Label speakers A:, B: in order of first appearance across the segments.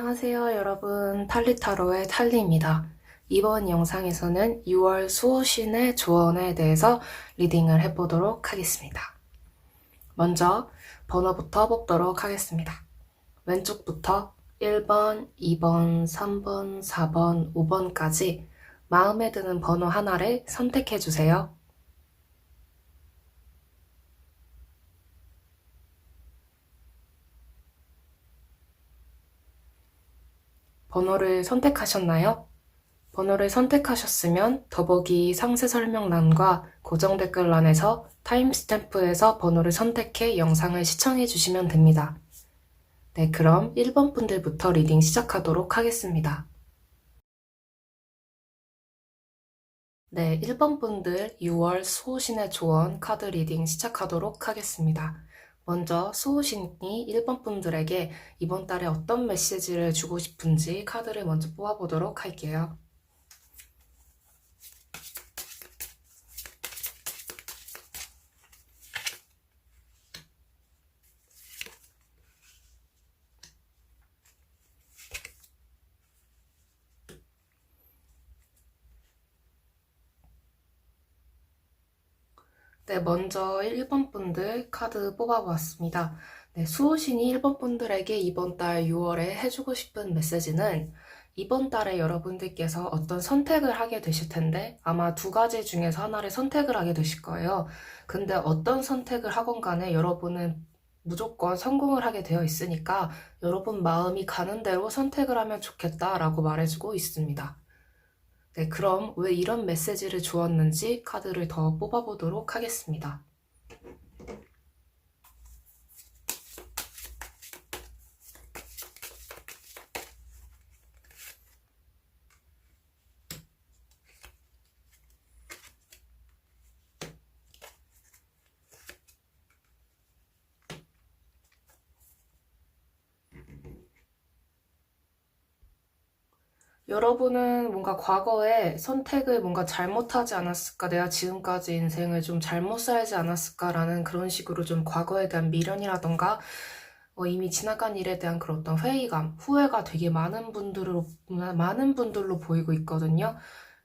A: 안녕하세요, 여러분. 탈리타로의 탈리입니다. 이번 영상에서는 6월 수호신의 조언에 대해서 리딩을 해보도록 하겠습니다. 먼저 번호부터 뽑도록 하겠습니다. 왼쪽부터 1번, 2번, 3번, 4번, 5번까지 마음에 드는 번호 하나를 선택해주세요. 번호를 선택하셨나요? 번호를 선택하셨으면 더보기 상세 설명란과 고정 댓글란에서 타임스탬프에서 번호를 선택해 영상을 시청해 주시면 됩니다. 네, 그럼 1번 분들부터 리딩 시작하도록 하겠습니다. 네, 1번 분들 6월 수호신의 조언 카드 리딩 시작하도록 하겠습니다. 먼저 수호신이 1번 분들에게 이번 달에 어떤 메시지를 주고 싶은지 카드를 먼저 뽑아보도록 할게요. 네, 먼저 1번 분들 카드 뽑아보았습니다. 네, 수호신이 1번 분들에게 이번 달 6월에 해주고 싶은 메시지는 이번 달에 여러분들께서 어떤 선택을 하게 되실 텐데 아마 두 가지 중에서 하나를 선택을 하게 되실 거예요. 근데 어떤 선택을 하건 간에 여러분은 무조건 성공을 하게 되어 있으니까 여러분 마음이 가는 대로 선택을 하면 좋겠다라고 말해주고 있습니다. 네, 그럼 왜 이런 메시지를 주었는지 카드를 더 뽑아보도록 하겠습니다. 여러분은 뭔가 과거에 선택을 뭔가 잘못하지 않았을까, 내가 지금까지 인생을 좀 잘못 살지 않았을까라는 그런 식으로 좀 과거에 대한 미련이라던가 이미 지나간 일에 대한 그런 어떤 회의감, 후회가 되게 많은 분들로 보이고 있거든요.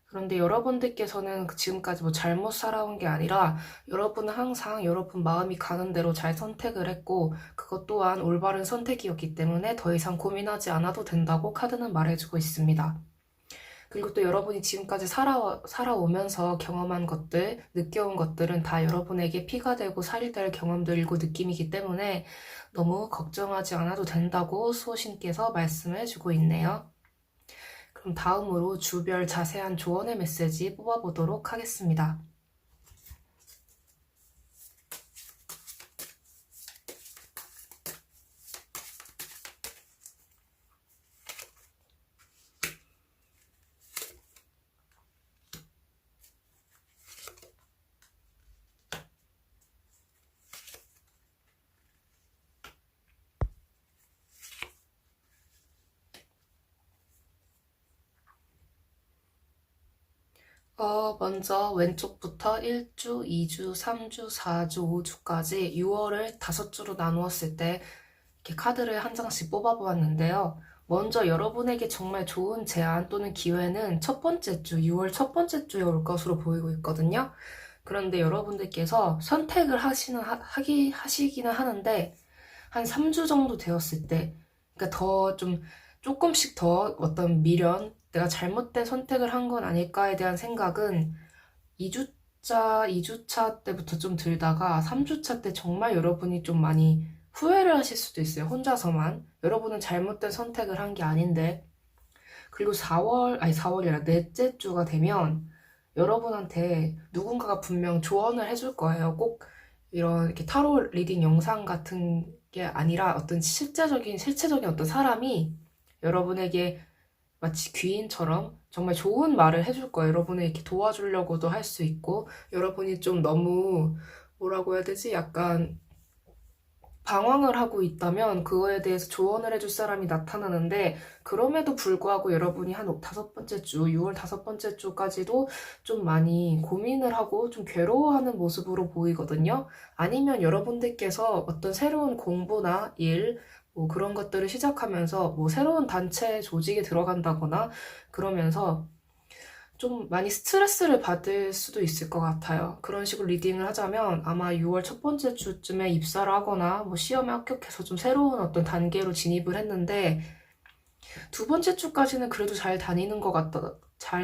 A: 그런데 여러분들께서는 지금까지 뭐 잘못 살아온 게 아니라 여러분은 항상 여러분 마음이 가는 대로 잘 선택을 했고 그것 또한 올바른 선택이었기 때문에 더 이상 고민하지 않아도 된다고 카드는 말해주고 있습니다. 그리고 또 여러분이 지금까지 살아오면서 경험한 것들, 느껴온 것들은 다 여러분에게 피가 되고 살이 될 경험들이고 느낌이기 때문에 너무 걱정하지 않아도 된다고 수호신께서 말씀해 주고 있네요. 그럼 다음으로 주별 자세한 조언의 메시지 뽑아보도록 하겠습니다. 먼저 왼쪽부터 1주, 2주, 3주, 4주, 5주까지 6월을 5주로 나누었을 때 이렇게 카드를 한 장씩 뽑아보았는데요. 먼저 여러분에게 정말 좋은 제안 또는 기회는 첫 번째 주, 6월 첫 번째 주에 올 것으로 보이고 있거든요. 그런데 여러분들께서 선택을 하시기는 하는데 한 3주 정도 되었을 때, 그러니까 조금씩 더 어떤 미련, 내가 잘못된 선택을 한 건 아닐까에 대한 생각은 2주차 때부터 좀 들다가 3주차 때 정말 여러분이 좀 많이 후회를 하실 수도 있어요. 혼자서만. 여러분은 잘못된 선택을 한 게 아닌데. 그리고 4월이라 넷째 주가 되면 여러분한테 누군가가 분명 조언을 해줄 거예요. 꼭 이런 이렇게 타로 리딩 영상 같은 게 아니라 어떤 실체적인 어떤 사람이 여러분에게 마치 귀인처럼 정말 좋은 말을 해줄 거예요. 여러분을 이렇게 도와주려고도 할 수 있고, 여러분이 좀 너무, 뭐라고 해야 되지? 약간 방황을 하고 있다면 그거에 대해서 조언을 해줄 사람이 나타나는데, 그럼에도 불구하고 여러분이 한 5번째 주, 6월 5번째 주까지도 좀 많이 고민을 하고 좀 괴로워하는 모습으로 보이거든요. 아니면 여러분들께서 어떤 새로운 공부나 일, 뭐 그런 것들을 시작하면서 뭐 새로운 단체 조직에 들어간다거나 그러면서 좀 많이 스트레스를 받을 수도 있을 것 같아요. 그런 식으로 리딩을 하자면 아마 6월 첫 번째 주쯤에 입사를 하거나 뭐 시험에 합격해서 좀 새로운 어떤 단계로 진입을 했는데 두 번째 주까지는 그래도 잘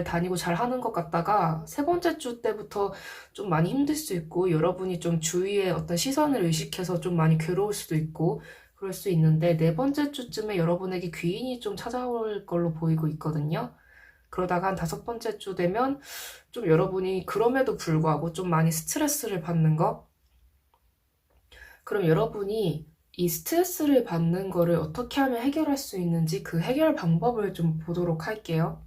A: 다니고 잘 하는 것 같다가 세 번째 주 때부터 좀 많이 힘들 수 있고 여러분이 좀 주위의 어떤 시선을 의식해서 좀 많이 괴로울 수도 있고 그럴 수 있는데 네 번째 주쯤에 여러분에게 귀인이 좀 찾아올 걸로 보이고 있거든요. 그러다가 한 다섯 번째 주 되면 좀 여러분이 그럼에도 불구하고 좀 많이 스트레스를 받는 거? 그럼 여러분이 이 스트레스를 받는 거를 어떻게 하면 해결할 수 있는지 그 해결 방법을 좀 보도록 할게요.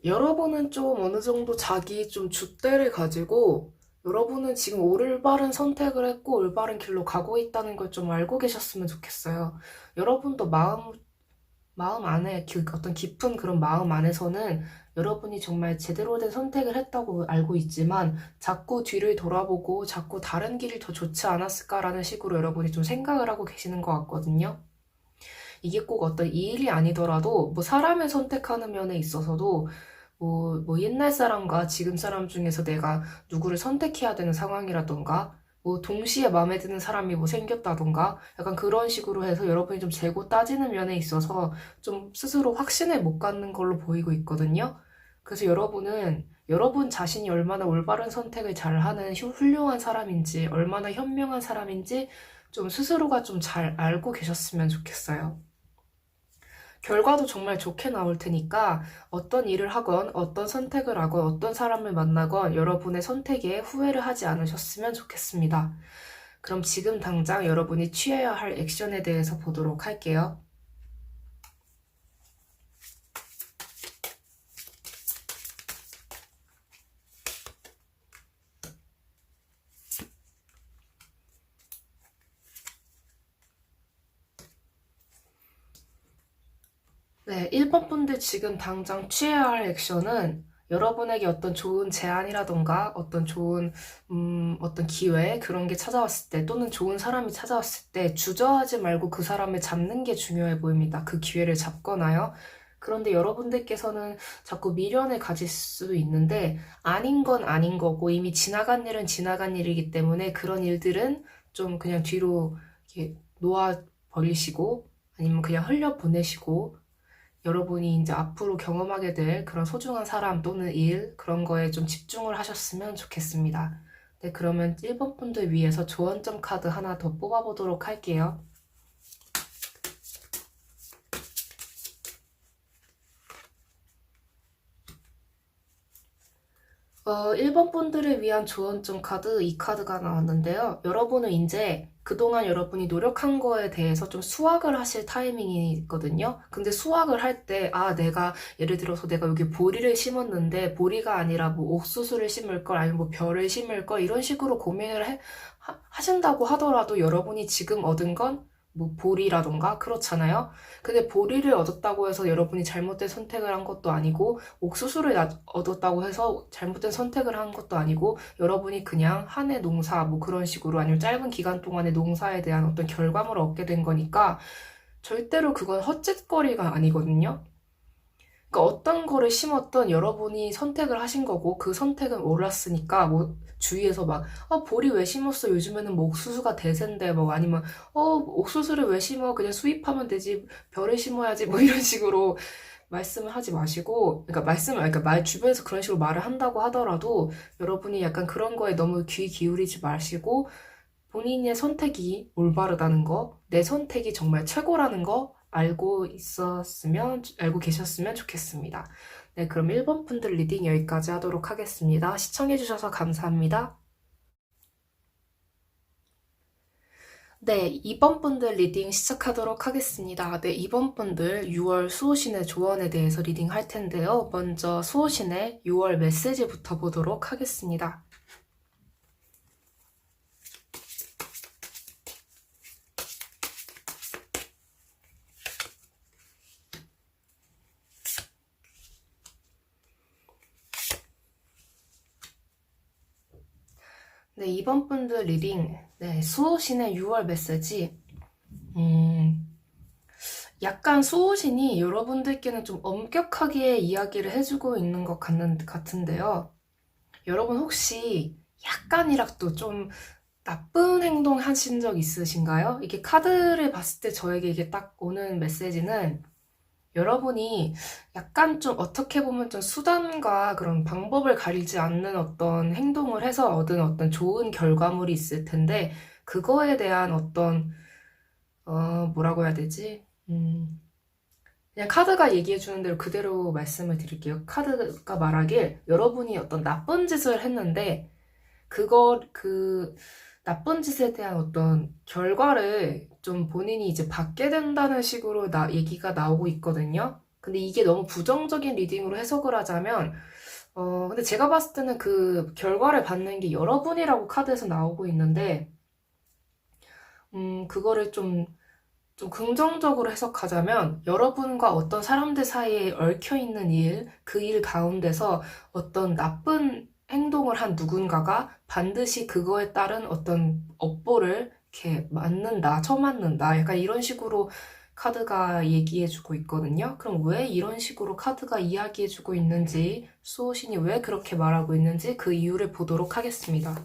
A: 여러분은 좀 어느 정도 자기 좀 줏대를 가지고 여러분은 지금 올바른 선택을 했고 올바른 길로 가고 있다는 걸 좀 알고 계셨으면 좋겠어요. 여러분도 마음 안에 어떤 깊은 그런 마음 안에서는 여러분이 정말 제대로 된 선택을 했다고 알고 있지만 자꾸 뒤를 돌아보고 자꾸 다른 길이 더 좋지 않았을까라는 식으로 여러분이 좀 생각을 하고 계시는 것 같거든요. 이게 꼭 어떤 이 일이 아니더라도 뭐 사람을 선택하는 면에 있어서도 뭐 옛날 사람과 지금 사람 중에서 내가 누구를 선택해야 되는 상황이라던가 뭐 동시에 마음에 드는 사람이 뭐 생겼다던가 약간 그런 식으로 해서 여러분이 좀 재고 따지는 면에 있어서 좀 스스로 확신을 못 갖는 걸로 보이고 있거든요. 그래서 여러분은 여러분 자신이 얼마나 올바른 선택을 잘하는 훌륭한 사람인지 얼마나 현명한 사람인지 좀 스스로가 좀 잘 알고 계셨으면 좋겠어요. 결과도 정말 좋게 나올 테니까 어떤 일을 하건 어떤 선택을 하건 어떤 사람을 만나건 여러분의 선택에 후회를 하지 않으셨으면 좋겠습니다. 그럼 지금 당장 여러분이 취해야 할 액션에 대해서 보도록 할게요. 네, 1번 분들 지금 당장 취해야 할 액션은 여러분에게 어떤 좋은 제안이라던가 어떤 좋은 어떤 기회 그런 게 찾아왔을 때 또는 좋은 사람이 찾아왔을 때 주저하지 말고 그 사람을 잡는 게 중요해 보입니다. 그 기회를 잡거나요. 그런데 여러분들께서는 자꾸 미련을 가질 수도 있는데 아닌 건 아닌 거고 이미 지나간 일은 지나간 일이기 때문에 그런 일들은 좀 그냥 뒤로 이렇게 놓아 버리시고 아니면 그냥 흘려 보내시고 여러분이 이제 앞으로 경험하게 될 그런 소중한 사람 또는 일, 그런 거에 좀 집중을 하셨으면 좋겠습니다. 네, 그러면 1번 분들 위해서 조언점 카드 하나 더 뽑아보도록 할게요. 1번 분들을 위한 조언점 카드, 이 카드가 나왔는데요. 여러분은 이제 그동안 여러분이 노력한 거에 대해서 좀 수확을 하실 타이밍이거든요. 근데 수확을 할 때, 예를 들어서 내가 여기 보리를 심었는데, 보리가 아니라 뭐 옥수수를 심을 걸, 아니면 뭐 벼를 심을 걸, 이런 식으로 하신다고 하더라도 여러분이 지금 얻은 건 뭐 보리라던가 그렇잖아요. 근데 보리를 얻었다고 해서 여러분이 잘못된 선택을 한 것도 아니고 옥수수를 얻었다고 해서 잘못된 선택을 한 것도 아니고 여러분이 그냥 한 해 농사 뭐 그런 식으로 아니면 짧은 기간 동안의 농사에 대한 어떤 결과물을 얻게 된 거니까 절대로 그건 헛짓거리가 아니거든요. 그러니까 어떤 거를 심었던 여러분이 선택을 하신 거고 그 선택은 옳았으니까 뭐 주위에서 막 보리 왜 심었어? 요즘에는 뭐 옥수수가 대세인데 뭐 아니면 옥수수를 왜 심어? 그냥 수입하면 되지 벼를 심어야지 뭐 이런 식으로 말씀을 하지 마시고 그러니까 말 주변에서 그런 식으로 말을 한다고 하더라도 여러분이 약간 그런 거에 너무 귀 기울이지 마시고 본인의 선택이 올바르다는 거, 내 선택이 정말 최고라는 거 알고 계셨으면 좋겠습니다. 네, 그럼 1번 분들 리딩 여기까지 하도록 하겠습니다. 시청해주셔서 감사합니다. 네, 2번 분들 리딩 시작하도록 하겠습니다. 네, 2번 분들 6월 수호신의 조언에 대해서 리딩 할 텐데요. 먼저 수호신의 6월 메시지부터 보도록 하겠습니다. 네, 이번 분들 리딩, 네, 수호신의 6월 메시지, 음, 약간 수호신이 여러분들께는 좀 엄격하게 이야기를 해주고 있는 것 같은데요. 여러분 혹시 약간이라도 좀 나쁜 행동 하신 적 있으신가요? 이게 카드를 봤을 때 저에게 이게 딱 오는 메시지는 여러분이 약간 좀 어떻게 보면 좀 수단과 그런 방법을 가리지 않는 어떤 행동을 해서 얻은 어떤 좋은 결과물이 있을 텐데 그거에 대한 어떤 뭐라고 해야 되지? 그냥 카드가 얘기해 주는 대로 그대로 말씀을 드릴게요. 카드가 말하길 여러분이 어떤 나쁜 짓을 했는데 그 나쁜 짓에 대한 어떤 결과를 좀 본인이 이제 받게 된다는 식으로 얘기가 나오고 있거든요. 근데 이게 너무 부정적인 리딩으로 해석을 하자면, 근데 제가 봤을 때는 그 결과를 받는 게 여러분이라고 카드에서 나오고 있는데, 그거를 좀 긍정적으로 해석하자면, 여러분과 어떤 사람들 사이에 얽혀있는 일, 그 일 가운데서 어떤 나쁜 행동을 한 누군가가 반드시 그거에 따른 어떤 업보를 이렇게 처맞는다. 약간 이런 식으로 카드가 얘기해주고 있거든요. 그럼 왜 이런 식으로 카드가 이야기해주고 있는지, 수호신이 왜 그렇게 말하고 있는지 그 이유를 보도록 하겠습니다.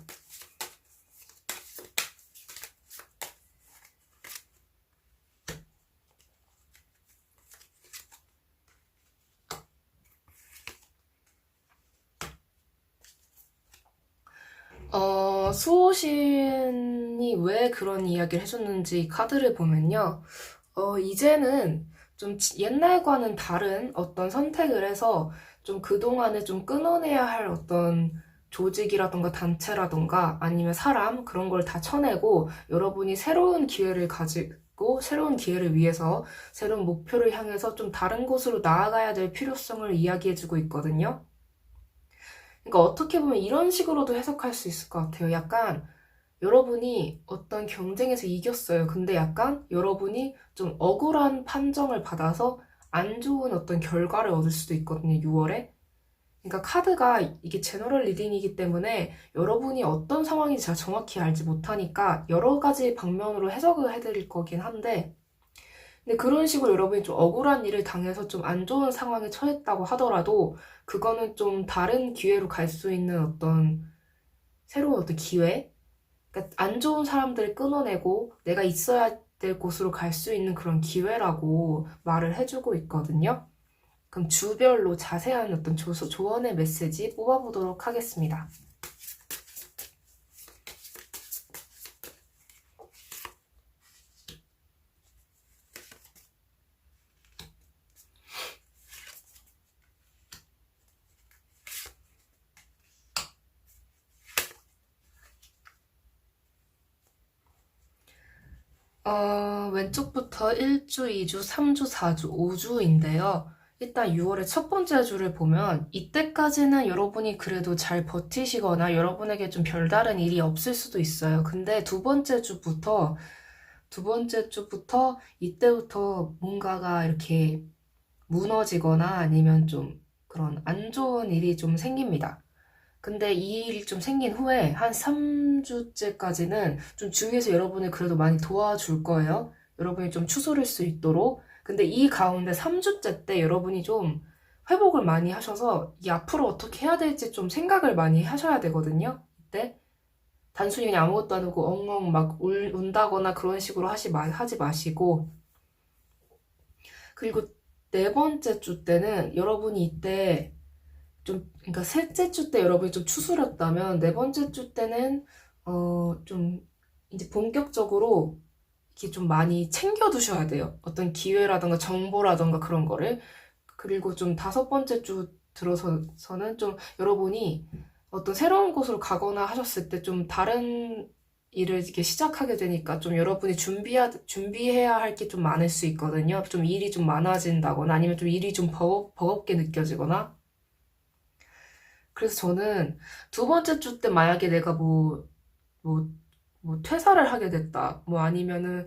A: 수호신이 왜 그런 이야기를 해줬는지 카드를 보면요. 이제는 좀 옛날과는 다른 어떤 선택을 해서 좀 그동안에 좀 끊어내야 할 어떤 조직이라던가 단체라던가 아니면 사람 그런 걸 다 쳐내고 여러분이 새로운 기회를 가지고 새로운 기회를 위해서 새로운 목표를 향해서 좀 다른 곳으로 나아가야 될 필요성을 이야기해주고 있거든요. 그러니까 어떻게 보면 이런 식으로도 해석할 수 있을 것 같아요. 약간 여러분이 어떤 경쟁에서 이겼어요. 근데 약간 여러분이 좀 억울한 판정을 받아서 안 좋은 어떤 결과를 얻을 수도 있거든요, 6월에. 그러니까 카드가 이게 제너럴 리딩이기 때문에 여러분이 어떤 상황인지 제가 정확히 알지 못하니까 여러 가지 방면으로 해석을 해드릴 거긴 한데, 근데 그런 식으로 여러분이 좀 억울한 일을 당해서 좀 안 좋은 상황에 처했다고 하더라도 그거는 좀 다른 기회로 갈 수 있는 어떤 새로운 어떤 기회? 그러니까 안 좋은 사람들을 끊어내고 내가 있어야 될 곳으로 갈 수 있는 그런 기회라고 말을 해주고 있거든요. 그럼 주별로 자세한 어떤 조언의 메시지 뽑아보도록 하겠습니다. 왼쪽부터 1주, 2주, 3주, 4주, 5주인데요. 일단 6월의 첫 번째 주를 보면 이때까지는 여러분이 그래도 잘 버티시거나 여러분에게 좀 별다른 일이 없을 수도 있어요. 근데 두 번째 주부터 이때부터 뭔가가 이렇게 무너지거나 아니면 좀 그런 안 좋은 일이 좀 생깁니다. 근데 이 일이 좀 생긴 후에 한 3주째까지는 좀 주위에서 여러분을 그래도 많이 도와줄 거예요. 여러분이 좀 추스릴 수 있도록. 근데 이 가운데 3주째 때 여러분이 좀 회복을 많이 하셔서 이 앞으로 어떻게 해야 될지 좀 생각을 많이 하셔야 되거든요. 이때. 단순히 그냥 아무것도 안 하고 엉엉 막 운다거나 그런 식으로 하지 마시고. 그리고 네 번째 주 때는 여러분이 이때 그러니까 셋째 주 때 여러분이 좀 추스렸다면 네 번째 주 때는 좀 이제 본격적으로 이렇게 좀 많이 챙겨두셔야 돼요. 어떤 기회라던가 정보라던가 그런 거를. 그리고 좀 다섯 번째 주 들어서는 좀 여러분이 어떤 새로운 곳으로 가거나 하셨을 때 좀 다른 일을 이렇게 시작하게 되니까 좀 여러분이 준비해야 할 게 좀 많을 수 있거든요. 좀 일이 좀 많아진다거나 아니면 좀 일이 좀 버겁게 느껴지거나. 그래서 저는 두 번째 주 때 만약에 내가 뭐, 퇴사를 하게 됐다. 뭐 아니면은,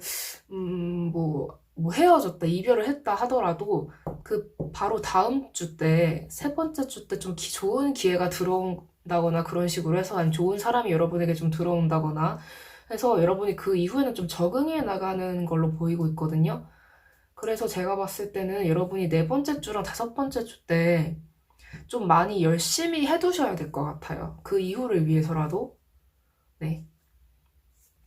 A: 뭐 헤어졌다, 이별을 했다 하더라도 그 바로 다음 주 때, 세 번째 주 때 좀 좋은 기회가 들어온다거나 그런 식으로 해서 안 좋은 사람이 여러분에게 좀 들어온다거나 해서 여러분이 그 이후에는 좀 적응해 나가는 걸로 보이고 있거든요. 그래서 제가 봤을 때는 여러분이 네 번째 주랑 다섯 번째 주 때 좀 많이 열심히 해두셔야 될 것 같아요. 그 이후를 위해서라도. 네.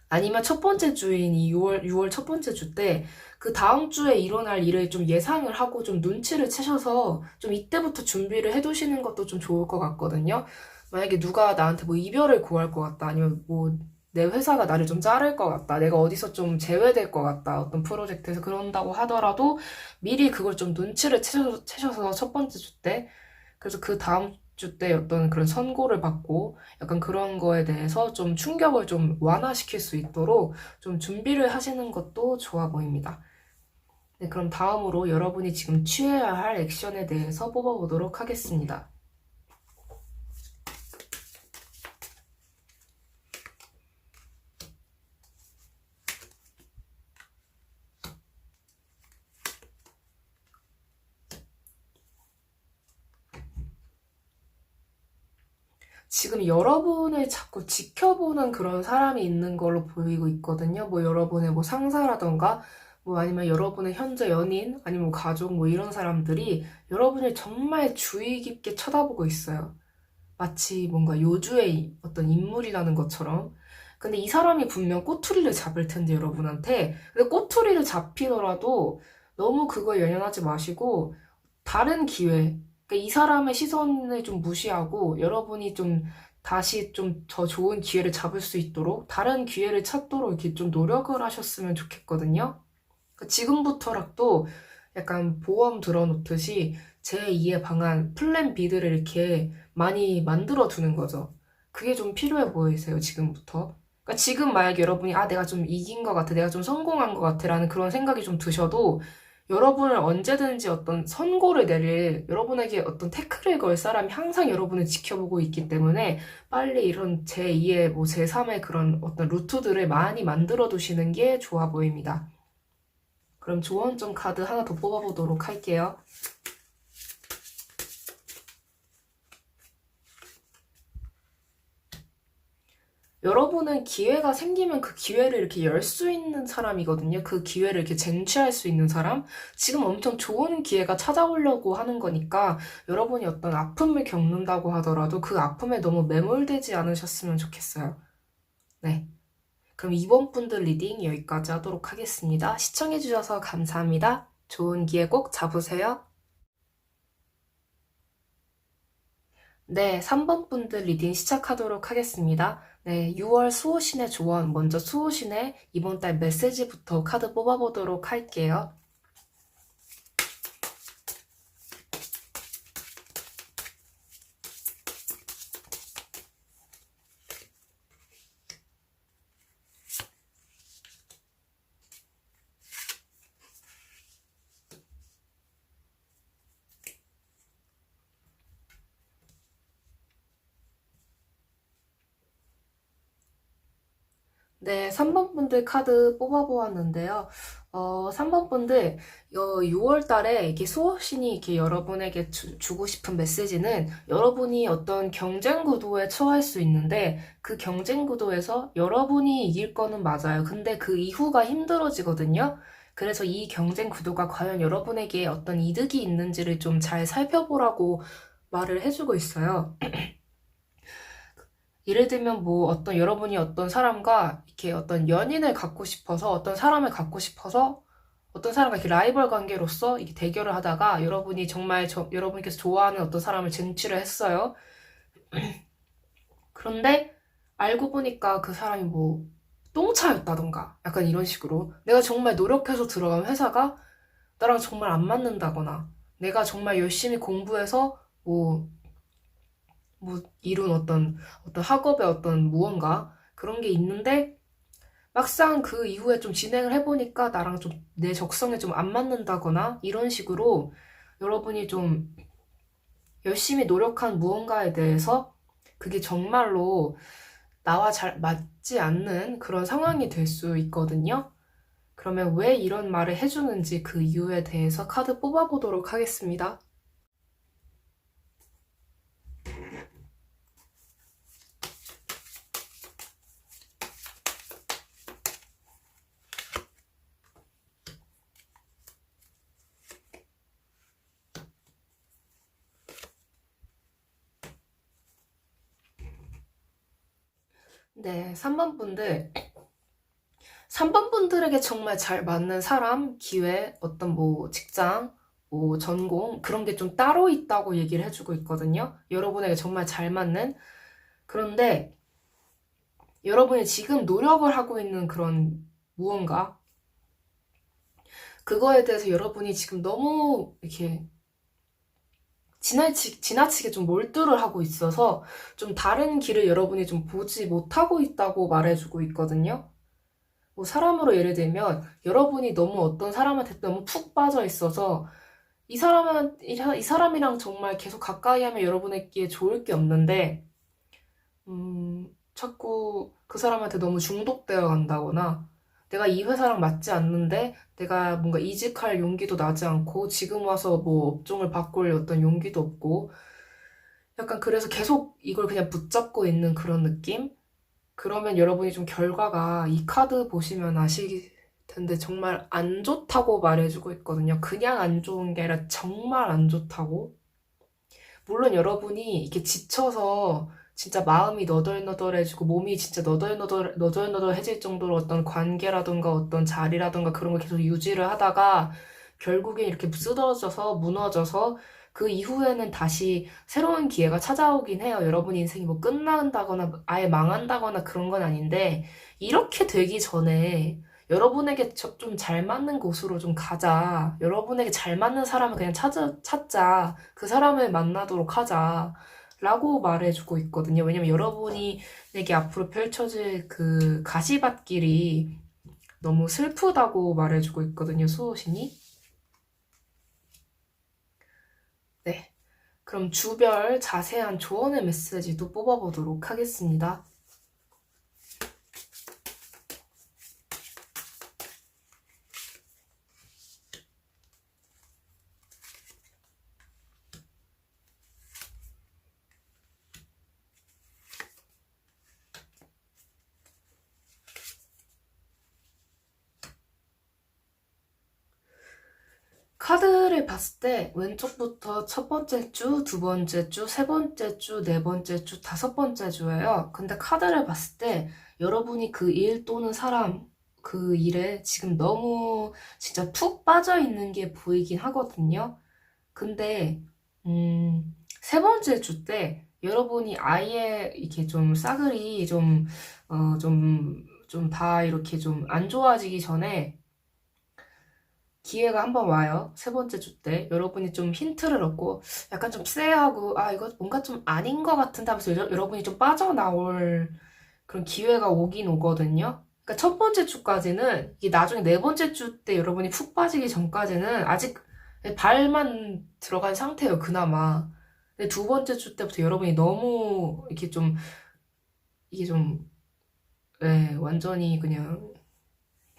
A: 아니면 첫 번째 주인 이 6월 첫 번째 주 때 그 다음 주에 일어날 일을 좀 예상을 하고 좀 눈치를 채셔서 좀 이때부터 준비를 해두시는 것도 좀 좋을 것 같거든요. 만약에 누가 나한테 뭐 이별을 구할 것 같다, 아니면 뭐 내 회사가 나를 좀 자를 것 같다, 내가 어디서 좀 제외될 것 같다, 어떤 프로젝트에서 그런다고 하더라도 미리 그걸 좀 눈치를 채셔서 첫 번째 주 때, 그래서 그 다음 주 때 어떤 그런 선고를 받고 약간 그런 거에 대해서 좀 충격을 좀 완화시킬 수 있도록 좀 준비를 하시는 것도 좋아 보입니다. 네, 그럼 다음으로 여러분이 지금 취해야 할 액션에 대해서 뽑아보도록 하겠습니다. 지금 여러분을 자꾸 지켜보는 그런 사람이 있는 걸로 보이고 있거든요. 뭐 여러분의 뭐 상사라던가 뭐 아니면 여러분의 현재 연인 아니면 뭐 가족 뭐 이런 사람들이 여러분을 정말 주의 깊게 쳐다보고 있어요. 마치 뭔가 요주의 어떤 인물이라는 것처럼. 근데 이 사람이 분명 꼬투리를 잡을 텐데 여러분한테. 근데 꼬투리를 잡히더라도 너무 그거에 연연하지 마시고 다른 기회, 그러니까 이 사람의 시선을 좀 무시하고 여러분이 좀 다시 좀 더 좋은 기회를 잡을 수 있도록 다른 기회를 찾도록 이렇게 좀 노력을 하셨으면 좋겠거든요. 그러니까 지금부터라도 약간 보험 들어놓듯이 제2의 방안, 플랜 B들을 이렇게 많이 만들어 두는 거죠. 그게 좀 필요해 보이세요, 지금부터. 그러니까 지금 만약에 여러분이 내가 좀 이긴 것 같아, 내가 좀 성공한 것 같아 라는 그런 생각이 좀 드셔도 여러분을 언제든지 어떤 선고를 내릴, 여러분에게 어떤 태클을 걸 사람이 항상 여러분을 지켜보고 있기 때문에 빨리 이런 제2의 뭐 제3의 그런 어떤 루트들을 많이 만들어 두시는 게 좋아 보입니다. 그럼 조언점 카드 하나 더 뽑아보도록 할게요. 여러분은 기회가 생기면 그 기회를 이렇게 열 수 있는 사람이거든요. 그 기회를 이렇게 쟁취할 수 있는 사람. 지금 엄청 좋은 기회가 찾아오려고 하는 거니까 여러분이 어떤 아픔을 겪는다고 하더라도 그 아픔에 너무 매몰되지 않으셨으면 좋겠어요. 네. 그럼 이번 분들 리딩 여기까지 하도록 하겠습니다. 시청해주셔서 감사합니다. 좋은 기회 꼭 잡으세요. 네, 3번 분들 리딩 시작하도록 하겠습니다. 네, 6월 수호신의 조언, 먼저 수호신의 이번 달 메시지부터 카드 뽑아보도록 할게요. 네, 3번 분들 카드 뽑아보았는데요. 3번 분들, 6월 달에 이렇게 수호신이 이렇게 여러분에게 주고 싶은 메시지는 여러분이 어떤 경쟁 구도에 처할 수 있는데 그 경쟁 구도에서 여러분이 이길 거는 맞아요. 근데 그 이후가 힘들어지거든요. 그래서 이 경쟁 구도가 과연 여러분에게 어떤 이득이 있는지를 좀 잘 살펴보라고 말을 해주고 있어요. 예를 들면 뭐 어떤 여러분이 어떤 사람과 이렇게 어떤 연인을 갖고 싶어서 어떤 사람을 갖고 싶어서 어떤 사람과 이렇게 라이벌 관계로서 이렇게 대결을 하다가 여러분이 정말 여러분께서 좋아하는 어떤 사람을 쟁취를 했어요. 그런데 알고 보니까 그 사람이 뭐 똥차였다던가 약간 이런 식으로 내가 정말 노력해서 들어간 회사가 나랑 정말 안 맞는다거나 내가 정말 열심히 공부해서 뭐 이룬 어떤 학업의 어떤 무언가 그런 게 있는데 막상 그 이후에 좀 진행을 해보니까 나랑 좀 내 적성에 좀 안 맞는다거나 이런 식으로 여러분이 좀 열심히 노력한 무언가에 대해서 그게 정말로 나와 잘 맞지 않는 그런 상황이 될 수 있거든요. 그러면 왜 이런 말을 해주는지 그 이유에 대해서 카드 뽑아보도록 하겠습니다. 네, 3번 분들. 3번 분들에게 정말 잘 맞는 사람, 기회, 어떤 뭐 직장, 뭐 전공, 그런 게 좀 따로 있다고 얘기를 해주고 있거든요. 여러분에게 정말 잘 맞는. 그런데 여러분이 지금 노력을 하고 있는 그런 무언가, 그거에 대해서 여러분이 지금 너무 이렇게 지나치게 좀 몰두를 하고 있어서 좀 다른 길을 여러분이 좀 보지 못하고 있다고 말해주고 있거든요. 뭐 사람으로 예를 들면 여러분이 너무 어떤 사람한테 너무 푹 빠져 있어서 이 사람이랑 정말 계속 가까이 하면 여러분에게 좋을 게 없는데 자꾸 그 사람한테 너무 중독되어 간다거나 내가 이 회사랑 맞지 않는데 내가 뭔가 이직할 용기도 나지 않고 지금 와서 뭐 업종을 바꿀 어떤 용기도 없고 약간 그래서 계속 이걸 그냥 붙잡고 있는 그런 느낌? 그러면 여러분이 좀 결과가 이 카드 보시면 아실 텐데 정말 안 좋다고 말해주고 있거든요. 그냥 안 좋은 게 아니라 정말 안 좋다고. 물론 여러분이 이렇게 지쳐서 진짜 마음이 너덜너덜해지고 몸이 진짜 너덜너덜해질 정도로 어떤 관계라든가 어떤 자리라든가 그런 걸 계속 유지를 하다가 결국엔 이렇게 쓰러져서 무너져서 그 이후에는 다시 새로운 기회가 찾아오긴 해요. 여러분 인생이 뭐 끝난다거나 아예 망한다거나 그런 건 아닌데 이렇게 되기 전에 여러분에게 좀 잘 맞는 곳으로 좀 가자. 여러분에게 잘 맞는 사람을 그냥 찾자. 그 사람을 만나도록 하자. 라고 말해주고 있거든요. 왜냐면 여러분이 내게 앞으로 펼쳐질 그 가시밭길이 너무 슬프다고 말해주고 있거든요. 수호신이. 네. 그럼 주별 자세한 조언의 메시지도 뽑아보도록 하겠습니다. 카드를 봤을 때 왼쪽부터 첫 번째 주, 두 번째 주, 세 번째 주, 네 번째 주, 다섯 번째 주예요. 근데 카드를 봤을 때 여러분이 그 일 또는 사람, 그 일에 지금 너무 진짜 푹 빠져 있는 게 보이긴 하거든요. 근데 세 번째 주 때 여러분이 아예 이렇게 좀 싸그리 좀 다 이렇게 좀 안 좋아지기 전에 기회가 한번 와요. 세 번째 주 때. 여러분이 좀 힌트를 얻고 약간 좀 쎄하고 아 이거 뭔가 좀 아닌 것 같은데 하면서 여러분이 좀 빠져나올 그런 기회가 오긴 오거든요. 그러니까 첫 번째 주까지는 이게 나중에 네 번째 주 때 여러분이 푹 빠지기 전까지는 아직 발만 들어간 상태예요. 그나마. 근데 두 번째 주 때부터 여러분이 너무 이렇게 좀 이게 좀 네, 완전히 그냥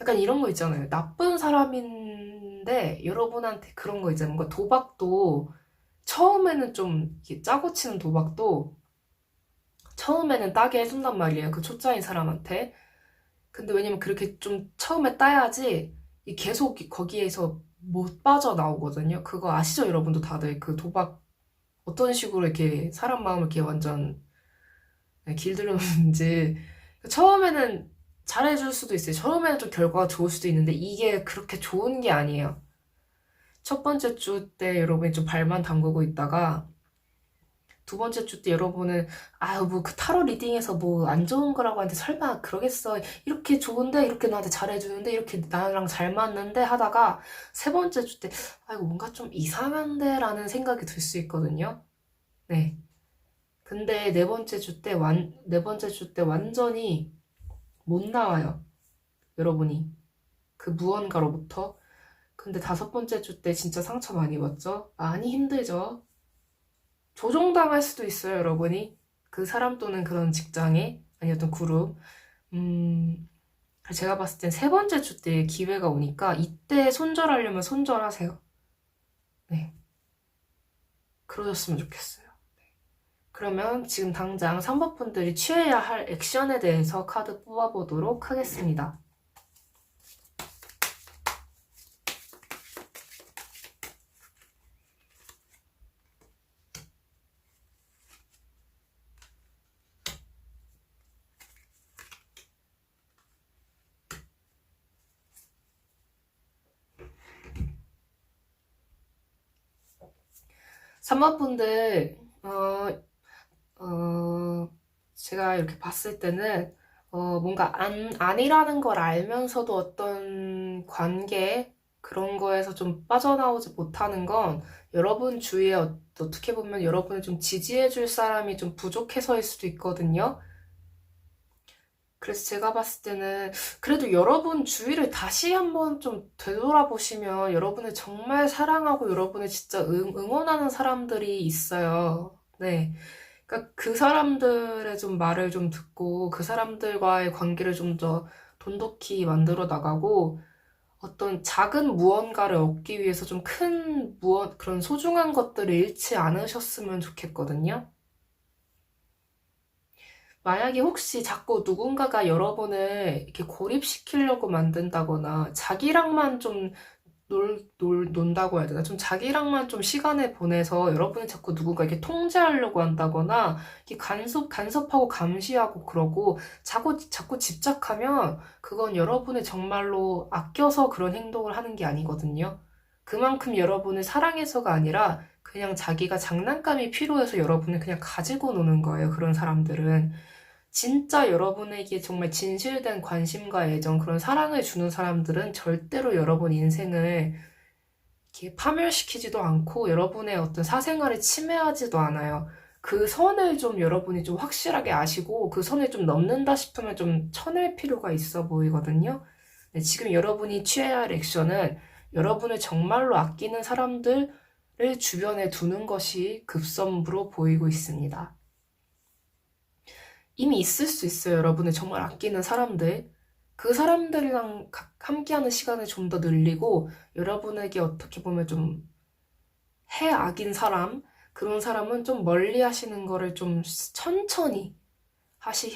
A: 약간 이런 거 있잖아요. 나쁜 사람인데 여러분한테 그런 거 있잖아요. 뭔가 도박도 처음에는 좀 이렇게 짜고 치는 도박도 처음에는 따게 해준단 말이에요. 그 초짜인 사람한테. 근데 왜냐면 그렇게 좀 처음에 따야지 계속 거기에서 못 빠져나오거든요. 그거 아시죠? 여러분도 다들 그 도박 어떤 식으로 이렇게 사람 마음을 이렇게 완전 길들였는지 처음에는 잘해줄 수도 있어요. 처음에는 좀 결과가 좋을 수도 있는데 이게 그렇게 좋은 게 아니에요. 첫 번째 주 때 여러분이 좀 발만 담그고 있다가 두 번째 주 때 여러분은 아유 뭐 그 타로 리딩에서 뭐 안 좋은 거라고 하는데 설마 그러겠어. 이렇게 좋은데 이렇게 나한테 잘해주는데 이렇게 나랑 잘 맞는데 하다가 세 번째 주 때 아이고 뭔가 좀 이상한데 라는 생각이 들 수 있거든요. 네. 근데 네 번째 주 때 완전히 못 나와요. 여러분이. 그 무언가로부터. 근데 다섯 번째 주 때 진짜 상처 많이 받죠? 많이 힘들죠? 조종당할 수도 있어요, 여러분이. 그 사람 또는 그런 직장에, 아니 어떤 그룹. 음, 제가 봤을 땐 세 번째 주 때 기회가 오니까 이때 손절하려면 손절하세요. 네. 그러셨으면 좋겠어요. 그러면 지금 당장 3번 분들이 취해야 할 액션에 대해서 카드 뽑아보도록 하겠습니다. 3번분들, 어, 제가 이렇게 봤을 때는, 뭔가 아니라는 걸 알면서도 어떤 관계, 그런 거에서 좀 빠져나오지 못하는 건 여러분 주위에 어떻게 보면 여러분을 좀 지지해줄 사람이 좀 부족해서일 수도 있거든요. 그래서 제가 봤을 때는 그래도 여러분 주위를 다시 한번 좀 되돌아보시면 여러분을 정말 사랑하고 여러분을 진짜 응원하는 사람들이 있어요. 네. 그러니까 그 사람들의 좀 말을 좀 듣고 그 사람들과의 관계를 좀 더 돈독히 만들어 나가고 어떤 작은 무언가를 얻기 위해서 좀 큰 그런 소중한 것들을 잃지 않으셨으면 좋겠거든요. 만약에 혹시 자꾸 누군가가 여러분을 이렇게 고립시키려고 만든다거나 자기랑만 좀 논다고 해야 되나? 좀 자기랑만 좀 시간을 보내서 여러분을 자꾸 누군가 이렇게 통제하려고 한다거나 이렇게 간섭하고 감시하고 그러고 자꾸 집착하면 그건 여러분을 정말로 아껴서 그런 행동을 하는 게 아니거든요. 그만큼 여러분을 사랑해서가 아니라 그냥 자기가 장난감이 필요해서 여러분을 그냥 가지고 노는 거예요. 그런 사람들은. 진짜 여러분에게 정말 진실된 관심과 애정, 그런 사랑을 주는 사람들은 절대로 여러분 인생을 이렇게 파멸시키지도 않고 여러분의 어떤 사생활을 침해하지도 않아요. 그 선을 좀 여러분이 좀 확실하게 아시고 그 선을 좀 넘는다 싶으면 좀 쳐낼 필요가 있어 보이거든요. 네, 지금 여러분이 취해야 할 액션은 여러분을 정말로 아끼는 사람들을 주변에 두는 것이 급선무로 보이고 있습니다. 이미 있을 수 있어요. 여러분을 정말 아끼는 사람들. 그 사람들이랑 함께하는 시간을 좀 더 늘리고 여러분에게 어떻게 보면 좀 해악인 사람, 그런 사람은 좀 멀리 하시는 거를 좀 천천히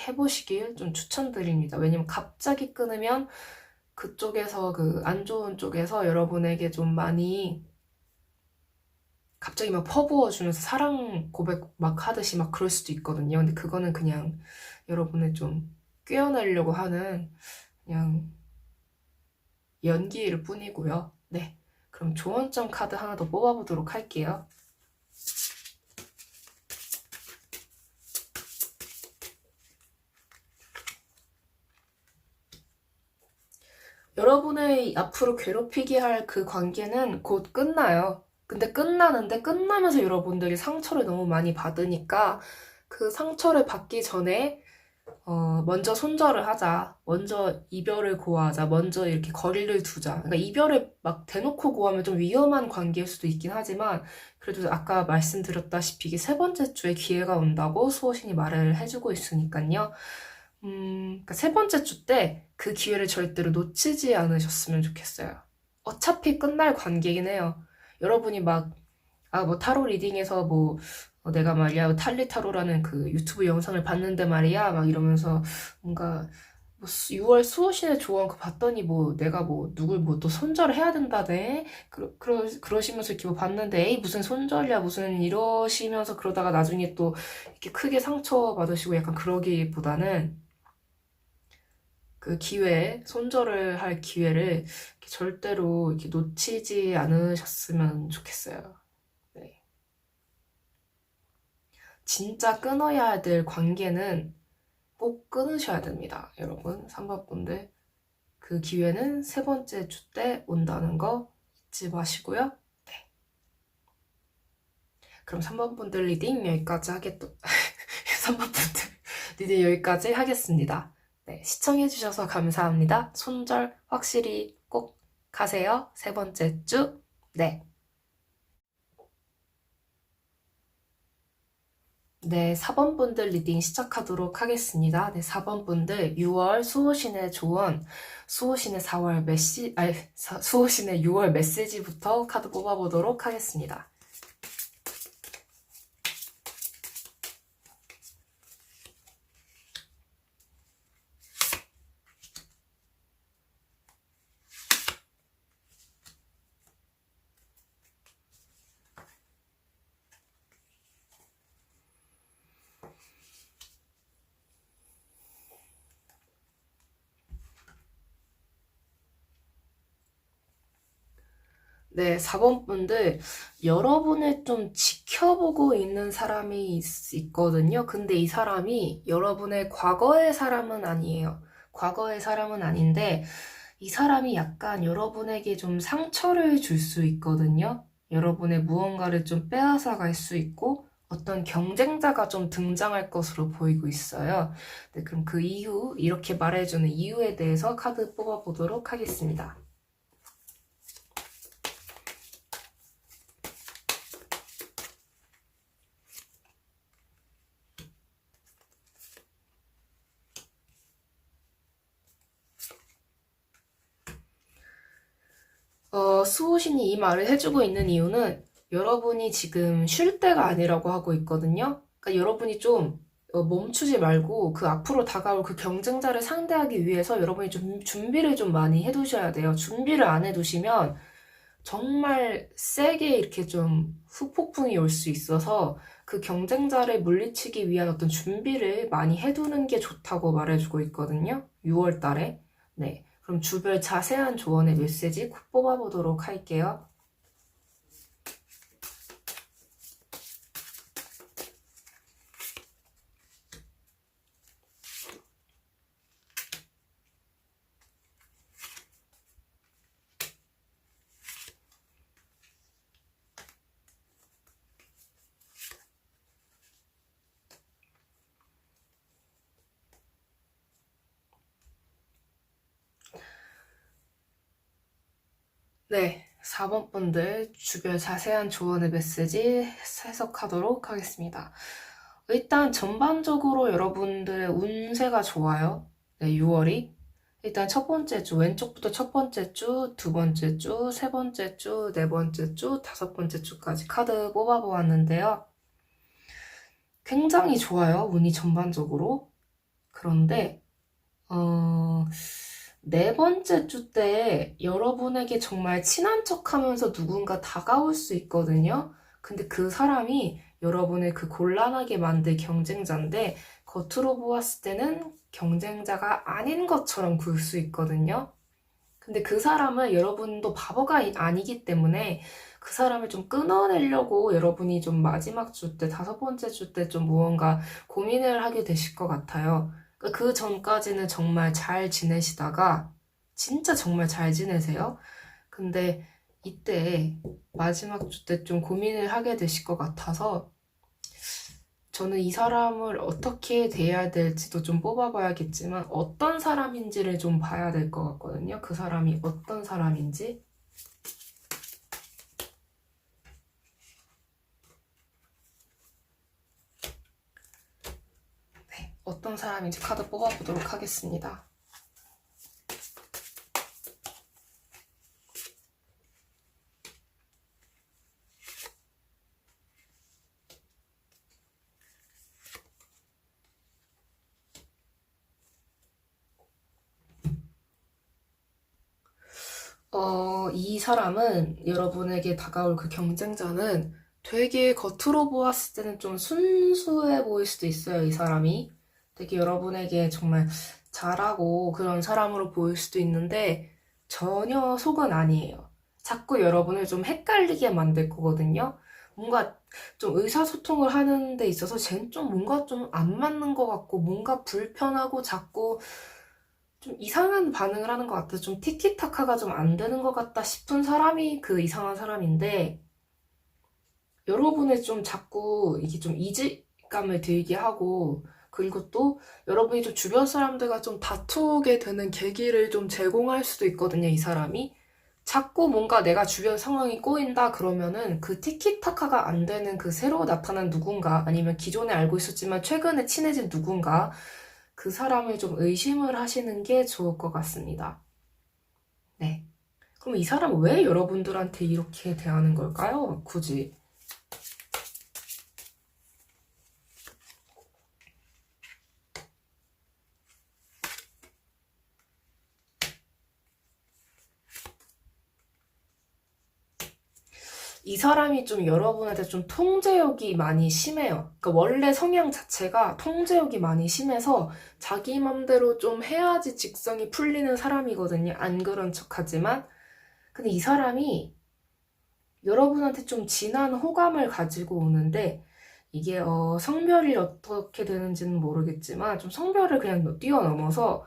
A: 해보시길 좀 추천드립니다. 왜냐면 갑자기 끊으면 그쪽에서 그 안 좋은 쪽에서 여러분에게 좀 많이 갑자기 막 퍼부어주면서 사랑 고백 막 하듯이 막 그럴 수도 있거든요. 근데 그거는 그냥 여러분을 좀 꿰어내려고 하는 그냥 연기일 뿐이고요. 네. 그럼 조언점 카드 하나 더 뽑아보도록 할게요. 여러분의 앞으로 괴롭히게 할 그 관계는 곧 끝나요. 근데 끝나면서 여러분들이 상처를 너무 많이 받으니까 그 상처를 받기 전에 먼저 손절을 하자. 먼저 이별을 고하자. 먼저 이렇게 거리를 두자. 그러니까 이별을 막 대놓고 고하면 좀 위험한 관계일 수도 있긴 하지만, 그래도 아까 말씀드렸다시피 이게 세 번째 주에 기회가 온다고 수호신이 말을 해주고 있으니까요. 그러니까 세 번째 주 때 그 기회를 절대로 놓치지 않으셨으면 좋겠어요. 어차피 끝날 관계긴 해요. 여러분이 막 뭐 타로 리딩에서 뭐 내가 말이야 탈리 타로라는 그 유튜브 영상을 봤는데 말이야 막 이러면서 뭔가 뭐 6월 수호신의 조언 그 봤더니 뭐 내가 뭐 누굴 뭐 또 손절을 해야 된다네 그러시면서 이렇게 뭐 봤는데 에이 무슨 손절이야 무슨 이러시면서 그러다가 나중에 또 이렇게 크게 상처 받으시고 약간 그러기보다는 그 기회 손절을 할 기회를 이렇게 절대로 이렇게 놓치지 않으셨으면 좋겠어요. 네. 진짜 끊어야 될 관계는 꼭 끊으셔야 됩니다. 여러분, 3번 분들. 그 기회는 세 번째 주 때 온다는 거 잊지 마시고요. 네. 그럼 3번 분들 리딩 여기까지 3번 분들 리딩 여기까지 하겠습니다. 네, 시청해주셔서 감사합니다. 손절 확실히 꼭 가세요. 세 번째 주. 네. 네, 4번 분들 리딩 시작하도록 하겠습니다. 네, 4번 분들 6월 수호신의 조언, 수호신의 4월 수호신의 6월 메시지부터 카드 뽑아보도록 하겠습니다. 네, 4번 분들, 여러분을 좀 지켜보고 있는 사람이 있거든요. 근데 이 사람이 여러분의 과거의 사람은 아니에요. 과거의 사람은 아닌데, 이 사람이 약간 여러분에게 좀 상처를 줄 수 있거든요. 여러분의 무언가를 좀 빼앗아 갈 수 있고, 어떤 경쟁자가 좀 등장할 것으로 보이고 있어요. 네, 그럼 그 이유, 이렇게 말해주는 이유에 대해서 카드 뽑아보도록 하겠습니다. 수호신이 이 말을 해주고 있는 이유는 여러분이 지금 쉴 때가 아니라고 하고 있거든요. 그러니까 여러분이 좀 멈추지 말고 그 앞으로 다가올 그 경쟁자를 상대하기 위해서 여러분이 좀 준비를 좀 많이 해두셔야 돼요. 준비를 안 해두시면 정말 세게 이렇게 좀 후폭풍이 올 수 있어서 그 경쟁자를 물리치기 위한 어떤 준비를 많이 해두는 게 좋다고 말해주고 있거든요. 6월 달에. 네. 그럼 주별 자세한 조언의 메시지 뽑아보도록 할게요. 네, 4번 분들 주별 자세한 조언의 메시지 해석하도록 하겠습니다. 일단 전반적으로 여러분들의 운세가 좋아요. 네, 6월이. 일단 첫 번째 주, 왼쪽부터 첫 번째 주, 두 번째 주, 세 번째 주, 네 번째 주, 다섯 번째 주까지 카드 뽑아보았는데요. 굉장히 좋아요, 운이 전반적으로. 그런데, 네 번째 주 때 여러분에게 정말 친한 척 하면서 누군가 다가올 수 있거든요. 근데 그 사람이 여러분을 그 곤란하게 만들 경쟁자인데 겉으로 보았을 때는 경쟁자가 아닌 것처럼 볼 수 있거든요. 근데 그 사람은 여러분도 바보가 아니기 때문에 그 사람을 좀 끊어내려고 여러분이 좀 마지막 주 때, 다섯 번째 주 때 좀 무언가 고민을 하게 되실 것 같아요. 그 전까지는 정말 잘 지내시다가 진짜 정말 잘 지내세요. 근데 이때 마지막 주 때 좀 고민을 하게 되실 것 같아서 저는 이 사람을 어떻게 대해야 될지도 좀 뽑아봐야겠지만 어떤 사람인지를 좀 봐야 될 것 같거든요. 그 사람이 어떤 사람인지. 네, 어떤 사람인지 카드 뽑아보도록 하겠습니다. 이 사람은 여러분에게 다가올 그 경쟁자는 되게 겉으로 보았을 때는 좀 순수해 보일 수도 있어요, 이 사람이. 되게 여러분에게 정말 잘하고 그런 사람으로 보일 수도 있는데 전혀 속은 아니에요. 자꾸 여러분을 좀 헷갈리게 만들 거거든요. 뭔가 좀 의사소통을 하는 데 있어서 쟤는 좀 뭔가 좀 안 맞는 것 같고 뭔가 불편하고 자꾸 좀 이상한 반응을 하는 것 같아서 좀 티키타카가 좀 안 되는 것 같다 싶은 사람이 그 이상한 사람인데 여러분의 좀 자꾸 이게 좀 이질감을 들게 하고 그리고 또 여러분이 좀 주변 사람들과 좀 다투게 되는 계기를 좀 제공할 수도 있거든요, 이 사람이. 자꾸 뭔가 내가 주변 상황이 꼬인다 그러면은 그 티키타카가 안 되는 그 새로 나타난 누군가 아니면 기존에 알고 있었지만 최근에 친해진 누군가 그 사람을 좀 의심을 하시는 게 좋을 것 같습니다. 네. 그럼 이 사람은 왜 여러분들한테 이렇게 대하는 걸까요? 굳이. 이 사람이 좀 여러분한테 좀 통제욕이 많이 심해요. 그러니까 원래 성향 자체가 통제욕이 많이 심해서 자기 맘대로 좀 해야지 직성이 풀리는 사람이거든요. 안 그런 척 하지만. 근데 이 사람이 여러분한테 좀 진한 호감을 가지고 오는데 이게 성별이 어떻게 되는지는 모르겠지만 좀 성별을 그냥 뛰어넘어서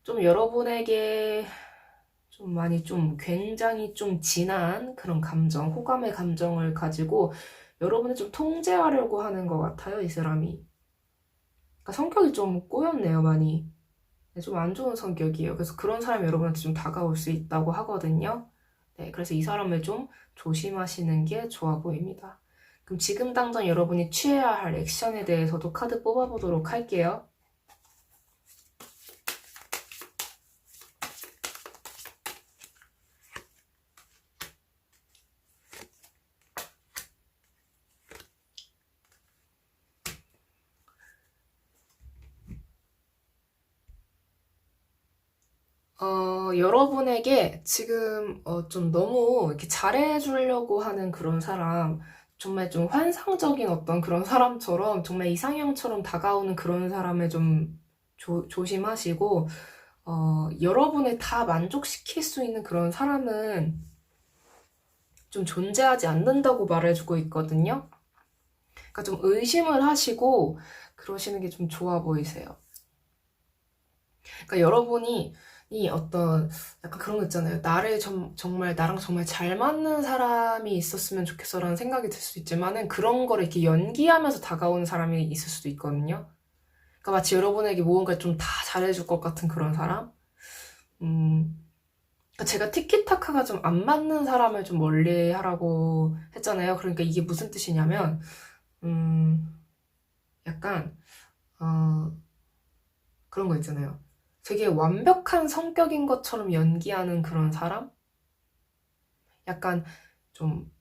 A: 좀 여러분에게 좀 많이 좀 굉장히 좀 진한 그런 감정, 호감의 감정을 가지고 여러분을 좀 통제하려고 하는 것 같아요, 이 사람이. 그러니까 성격이 좀 꼬였네요, 많이. 좀 안 좋은 성격이에요. 그래서 그런 사람이 여러분한테 좀 다가올 수 있다고 하거든요. 네, 그래서 이 사람을 좀 조심하시는 게 좋아 보입니다. 그럼 지금 당장 여러분이 취해야 할 액션에 대해서도 카드 뽑아보도록 할게요. 여러분에게 지금 좀 너무 이렇게 잘해주려고 하는 그런 사람, 정말 좀 환상적인 어떤 그런 사람처럼, 정말 이상형처럼 다가오는 그런 사람을 좀 조심하시고, 여러분을 다 만족시킬 수 있는 그런 사람은 좀 존재하지 않는다고 말해주고 있거든요. 그러니까 좀 의심을 하시고 그러시는 게 좀 좋아 보이세요. 그러니까 여러분이 이 어떤 약간 그런 거 있잖아요. 정말 나랑 정말 잘 맞는 사람이 있었으면 좋겠어라는 생각이 들 수도 있지만은 그런 거를 이렇게 연기하면서 다가오는 사람이 있을 수도 있거든요. 그러니까 마치 여러분에게 무언가 좀 다 잘해줄 것 같은 그런 사람. 그러니까 제가 티키타카가 좀 안 맞는 사람을 좀 멀리 하라고 했잖아요. 그러니까 이게 무슨 뜻이냐면, 약간, 어, 그런 거 있잖아요. 되게 완벽한 성격인 것처럼 연기하는 그런 사람? 약간 좀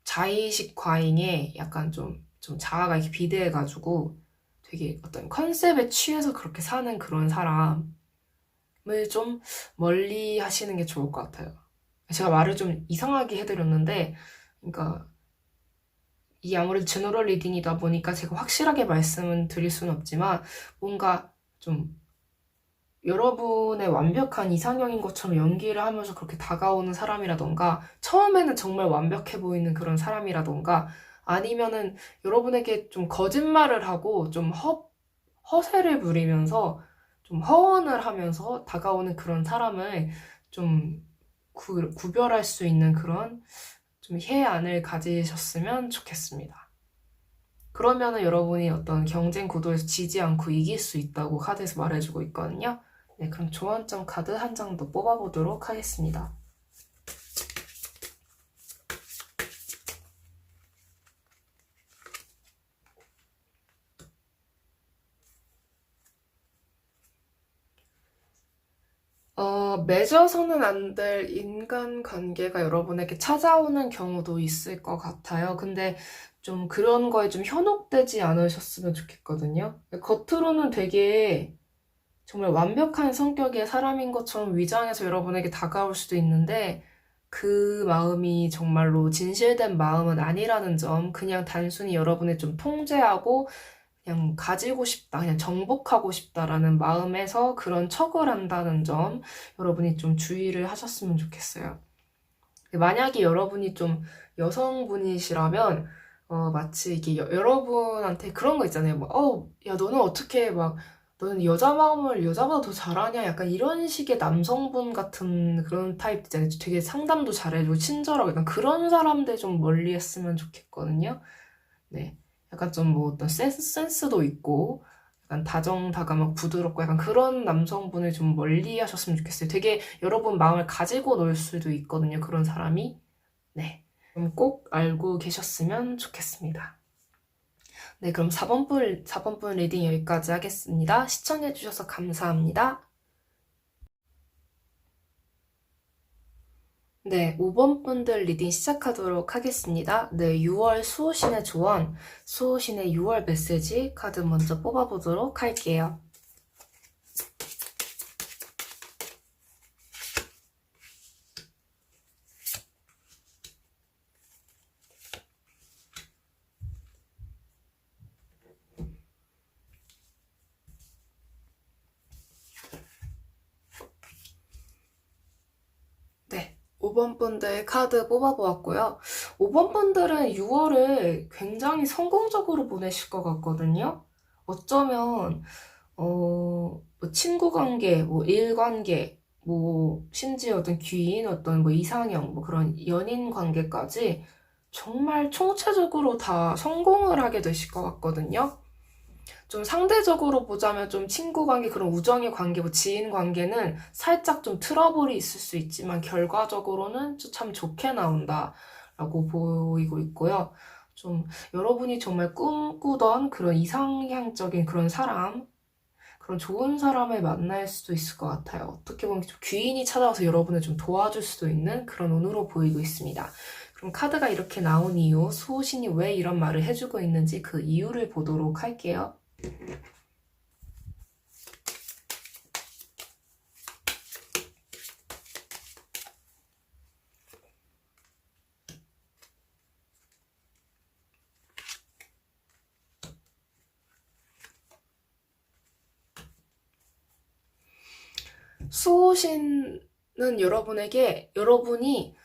A: 자의식 과잉에 약간 좀 자아가 이렇게 비대해가지고 되게 어떤 컨셉에 취해서 그렇게 사는 그런 사람을 좀 멀리 하시는 게 좋을 것 같아요. 제가 말을 좀 이상하게 해드렸는데, 그러니까 이 아무래도 제너럴 리딩이다 보니까 제가 확실하게 말씀은 드릴 수는 없지만 뭔가 좀 여러분의 완벽한 이상형인 것처럼 연기를 하면서 그렇게 다가오는 사람이라던가, 처음에는 정말 완벽해 보이는 그런 사람이라던가, 아니면은 여러분에게 좀 거짓말을 하고 좀 허세를 부리면서 좀 허언을 하면서 다가오는 그런 사람을 좀 구별할 수 있는 그런 좀 해안을 가지셨으면 좋겠습니다. 그러면은 여러분이 어떤 경쟁 구도에서 지지 않고 이길 수 있다고 카드에서 말해주고 있거든요. 네, 그럼 조언점 카드 한 장 더 뽑아보도록 하겠습니다. 맺어서는 안 될 인간관계가 여러분에게 찾아오는 경우도 있을 것 같아요. 근데 좀 그런 거에 좀 현혹되지 않으셨으면 좋겠거든요. 겉으로는 되게 정말 완벽한 성격의 사람인 것처럼 위장해서 여러분에게 다가올 수도 있는데 그 마음이 정말로 진실된 마음은 아니라는 점, 그냥 단순히 여러분을 좀 통제하고 그냥 가지고 싶다, 그냥 정복하고 싶다라는 마음에서 그런 척을 한다는 점, 여러분이 좀 주의를 하셨으면 좋겠어요. 만약에 여러분이 좀 여성분이시라면, 마치 이게 여러분한테 그런 거 있잖아요. 뭐, 야, 너는 어떻게 막, 너는 여자 마음을 여자보다 더 잘하냐? 약간 이런 식의 남성분 같은 그런 타입 있잖아요. 되게 상담도 잘해주고 친절하고 약간 그런 사람들 좀 멀리 했으면 좋겠거든요. 네. 약간 좀 뭐 어떤 센스도 있고, 약간 다정다감하고 부드럽고 약간 그런 남성분을 좀 멀리 하셨으면 좋겠어요. 되게 여러분 마음을 가지고 놀 수도 있거든요. 그런 사람이. 네. 그럼 꼭 알고 계셨으면 좋겠습니다. 네, 그럼 4번 분 리딩 여기까지 하겠습니다. 시청해주셔서 감사합니다. 네, 5번 분들 리딩 시작하도록 하겠습니다. 네, 6월 수호신의 조언, 수호신의 6월 메시지 카드 먼저 뽑아보도록 할게요. 네, 5번 분들 카드 뽑아보았고요. 5번 분들은 6월을 굉장히 성공적으로 보내실 것 같거든요. 어쩌면 뭐 친구 관계, 뭐 일 관계, 뭐 심지어 어떤 귀인, 어떤 뭐 이상형, 뭐 그런 연인 관계까지 정말 총체적으로 다 성공을 하게 되실 것 같거든요. 좀 상대적으로 보자면 좀 친구 관계, 그런 우정의 관계, 뭐 지인 관계는 살짝 좀 트러블이 있을 수 있지만 결과적으로는 참 좋게 나온다라고 보이고 있고요. 좀 여러분이 정말 꿈꾸던 그런 이상향적인 그런 사람, 그런 좋은 사람을 만날 수도 있을 것 같아요. 어떻게 보면 좀 귀인이 찾아와서 여러분을 좀 도와줄 수도 있는 그런 운으로 보이고 있습니다. 그럼 카드가 이렇게 나온 이유, 수호신이 왜 이런 말을 해주고 있는지 그 이유를 보도록 할게요. 수호신은 여러분에게 여러분이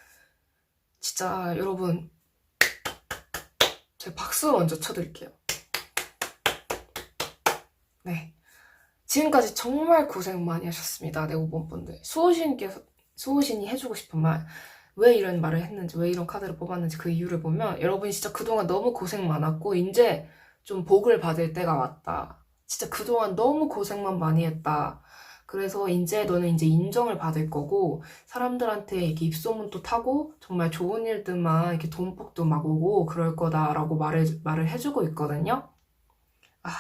A: 진짜 여러분 제가 박수 먼저 쳐드릴게요. 네. 지금까지 정말 고생 많이 하셨습니다. 네, 5번 분들. 수호신이 해주고 싶은 말, 왜 이런 말을 했는지, 왜 이런 카드를 뽑았는지 그 이유를 보면 여러분이 진짜 그동안 너무 고생 많았고 이제 좀 복을 받을 때가 왔다. 진짜 그동안 너무 고생만 많이 했다. 그래서 이제 너는 이제 인정을 받을 거고 사람들한테 이렇게 입소문도 타고 정말 좋은 일들만 이렇게 돈복도 막 오고 그럴 거다라고 말을 해주고 있거든요. 아,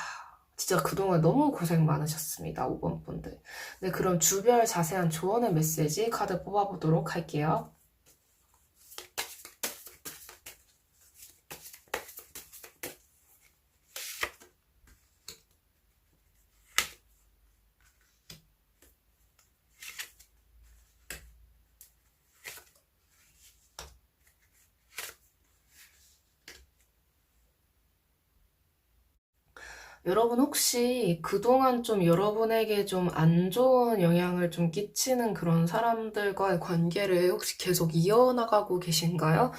A: 진짜 그동안 너무 고생 많으셨습니다. 5번 분들. 네, 그럼 주별 자세한 조언의 메시지 카드 뽑아보도록 할게요. 여러분 혹시 그동안 좀 여러분에게 좀 안 좋은 영향을 좀 끼치는 그런 사람들과의 관계를 혹시 계속 이어나가고 계신가요?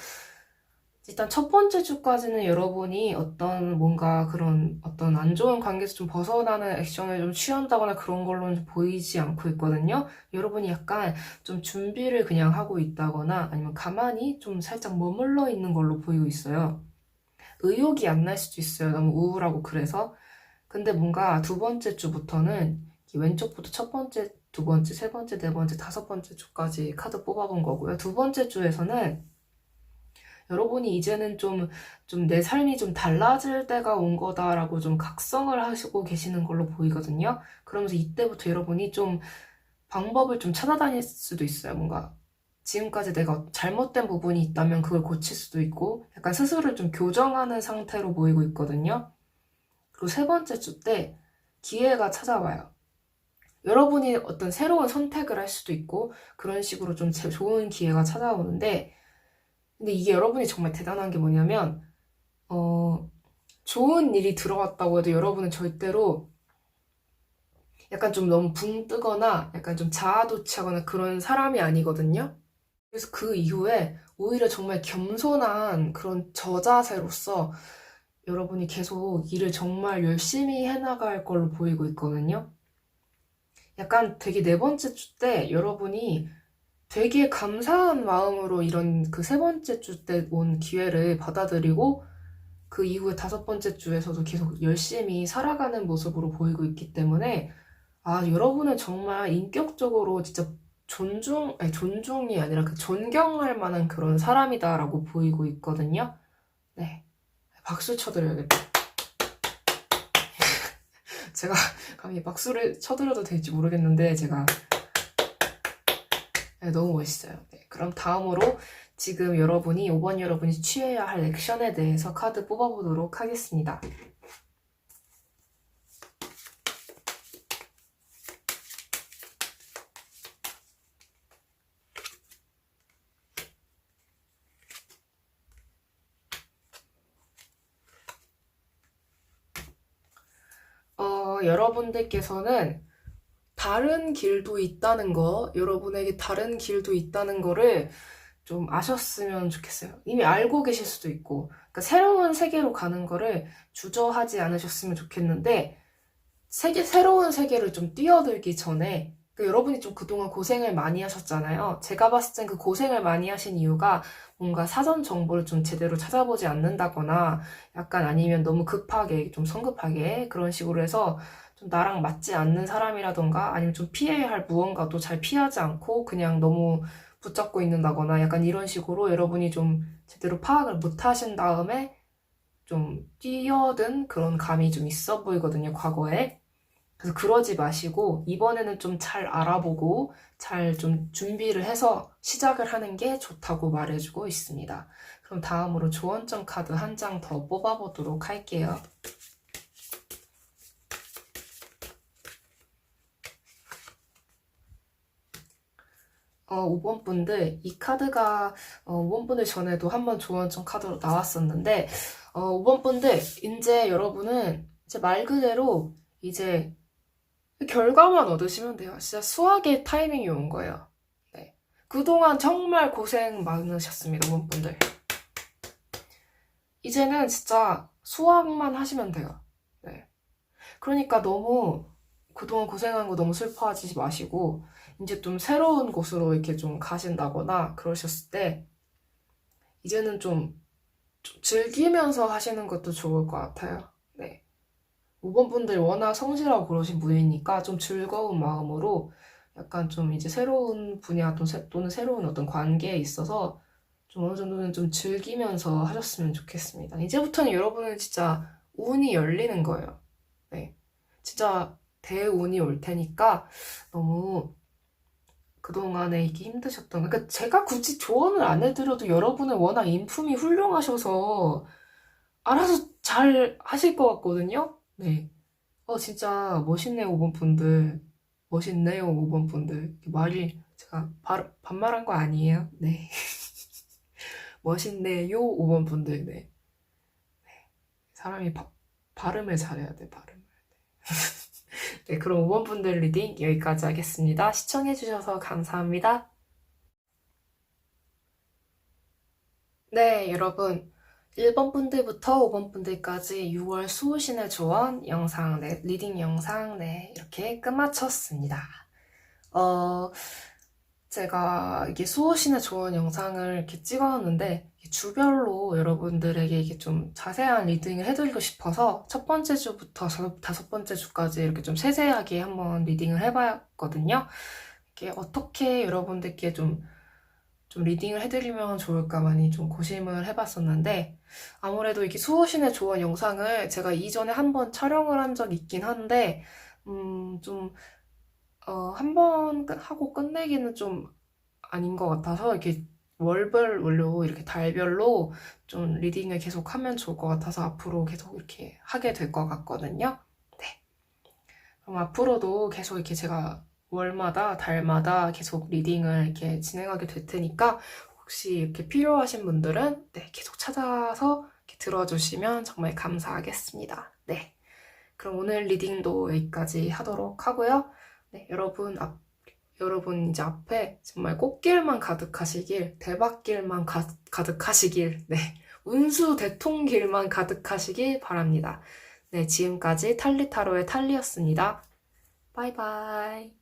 A: 일단 첫 번째 주까지는 여러분이 어떤 뭔가 그런 어떤 안 좋은 관계에서 좀 벗어나는 액션을 좀 취한다거나 그런 걸로는 보이지 않고 있거든요. 여러분이 약간 좀 준비를 그냥 하고 있다거나 아니면 가만히 좀 살짝 머물러 있는 걸로 보이고 있어요. 의욕이 안 날 수도 있어요. 너무 우울하고 그래서. 근데 뭔가 두 번째 주부터는 왼쪽부터 첫 번째, 두 번째, 세 번째, 네 번째, 다섯 번째 주까지 카드 뽑아본 거고요. 두 번째 주에서는 여러분이 이제는 좀 내 삶이 좀 달라질 때가 온 거다라고 좀 각성을 하시고 계시는 걸로 보이거든요. 그러면서 이때부터 여러분이 좀 방법을 좀 찾아다닐 수도 있어요. 뭔가 지금까지 내가 잘못된 부분이 있다면 그걸 고칠 수도 있고 약간 스스로를 좀 교정하는 상태로 보이고 있거든요. 그리고 세 번째 주 때 기회가 찾아와요. 여러분이 어떤 새로운 선택을 할 수도 있고 그런 식으로 좀 좋은 기회가 찾아오는데 근데 이게 여러분이 정말 대단한 게 뭐냐면 좋은 일이 들어왔다고 해도 여러분은 절대로 약간 좀 너무 붕 뜨거나 약간 좀 자아도취하거나 그런 사람이 아니거든요. 그래서 그 이후에 오히려 정말 겸손한 그런 저자세로서 여러분이 계속 일을 정말 열심히 해나갈 걸로 보이고 있거든요. 약간 되게 네 번째 주 때 여러분이 되게 감사한 마음으로 이런 그 세 번째 주 때 온 기회를 받아들이고 그 이후에 다섯 번째 주에서도 계속 열심히 살아가는 모습으로 보이고 있기 때문에 아, 여러분은 정말 인격적으로 진짜 존중이 아니라 그 존경할 만한 그런 사람이다라고 보이고 있거든요. 네. 박수 쳐드려야겠다. 제가 감히 박수를 쳐드려도 될지 모르겠는데 제가 네, 너무 멋있어요. 네, 그럼 다음으로 지금 여러분이 5번 여러분이 취해야 할 액션에 대해서 카드 뽑아보도록 하겠습니다. 여러분들께서는 다른 길도 있다는 거, 여러분에게 다른 길도 있다는 거를 좀 아셨으면 좋겠어요. 이미 알고 계실 수도 있고, 그러니까 새로운 세계로 가는 거를 주저하지 않으셨으면 좋겠는데, 새로운 세계를 좀 뛰어들기 전에, 여러분이 좀 그동안 고생을 많이 하셨잖아요. 제가 봤을 땐 그 고생을 많이 하신 이유가 뭔가 사전 정보를 좀 제대로 찾아보지 않는다거나, 약간 아니면 너무 급하게, 좀 성급하게 그런 식으로 해서 좀 나랑 맞지 않는 사람이라던가, 아니면 좀 피해야 할 무언가도 잘 피하지 않고 그냥 너무 붙잡고 있는다거나, 약간 이런 식으로 여러분이 좀 제대로 파악을 못 하신 다음에 좀 뛰어든 그런 감이 좀 있어 보이거든요, 과거에. 그래서 그러지 마시고 이번에는 좀 잘 알아보고 잘 좀 준비를 해서 시작을 하는 게 좋다고 말해주고 있습니다. 그럼 다음으로 조언점 카드 한 장 더 뽑아보도록 할게요. 5번 분들, 이 카드가 5번 분들 전에도 한번 조언점 카드로 나왔었는데 5번 분들, 이제 여러분은 이제 말 그대로 이제 결과만 얻으시면 돼요. 진짜 수학의 타이밍이 온 거예요. 네. 그동안 정말 고생 많으셨습니다, 5번 분들. 이제는 진짜 수학만 하시면 돼요. 네. 그러니까 너무 그동안 고생한 거 너무 슬퍼하지 마시고 이제 좀 새로운 곳으로 이렇게 좀 가신다거나 그러셨을 때 이제는 좀 즐기면서 하시는 것도 좋을 것 같아요. 네. 5번 분들 워낙 성실하고 그러신 분이니까 좀 즐거운 마음으로 약간 좀 이제 새로운 분야 또는 새로운 어떤 관계에 있어서 좀 어느 정도는 좀 즐기면서 하셨으면 좋겠습니다. 이제부터는 여러분은 진짜 운이 열리는 거예요. 네. 진짜 대운이 올 테니까 너무 그동안에 이게 힘드셨던, 그러니까 제가 굳이 조언을 안 해드려도 여러분은 워낙 인품이 훌륭하셔서 알아서 잘 하실 것 같거든요? 네. 진짜 멋있네요, 5번 분들. 멋있네요, 5번 분들. 말이 제가 반말한 거 아니에요? 네. 멋있네요, 5번 분들. 네. 사람이 발음을 잘해야 돼, 발음을. 네, 그럼 5번 분들 리딩 여기까지 하겠습니다. 시청해주셔서 감사합니다. 네, 여러분. 1번 분들부터 5번 분들까지 6월 수호신의 조언 영상, 네, 리딩 영상, 네, 이렇게 끝마쳤습니다. 제가 이게 수호신의 조언 영상을 이렇게 찍어놨는데, 주별로 여러분들에게 이게 좀 자세한 리딩을 해드리고 싶어서 첫 번째 주부터 다섯 번째 주까지 이렇게 좀 세세하게 한번 리딩을 해봤거든요. 이게 어떻게 여러분들께 좀 리딩을 해드리면 좋을까 많이 좀 고심을 해봤었는데, 아무래도 이게 수호신의 조언 영상을 제가 이전에 한번 촬영을 한 적이 있긴 한데, 좀, 한 번 하고 끝내기는 좀 아닌 것 같아서, 이렇게 월별로, 이렇게 달별로 좀 리딩을 계속 하면 좋을 것 같아서 앞으로 계속 이렇게 하게 될 것 같거든요. 네. 그럼 앞으로도 계속 이렇게 제가 월마다, 달마다 계속 리딩을 이렇게 진행하게 될 테니까 혹시 이렇게 필요하신 분들은 네, 계속 찾아서 이렇게 들어주시면 정말 감사하겠습니다. 네. 그럼 오늘 리딩도 여기까지 하도록 하고요. 네, 여러분 이제 앞에 정말 꽃길만 가득하시길, 대박길만 가득하시길, 네, 운수 대통길만 가득하시길 바랍니다. 네, 지금까지 탈리타로의 탈리였습니다. 바이바이.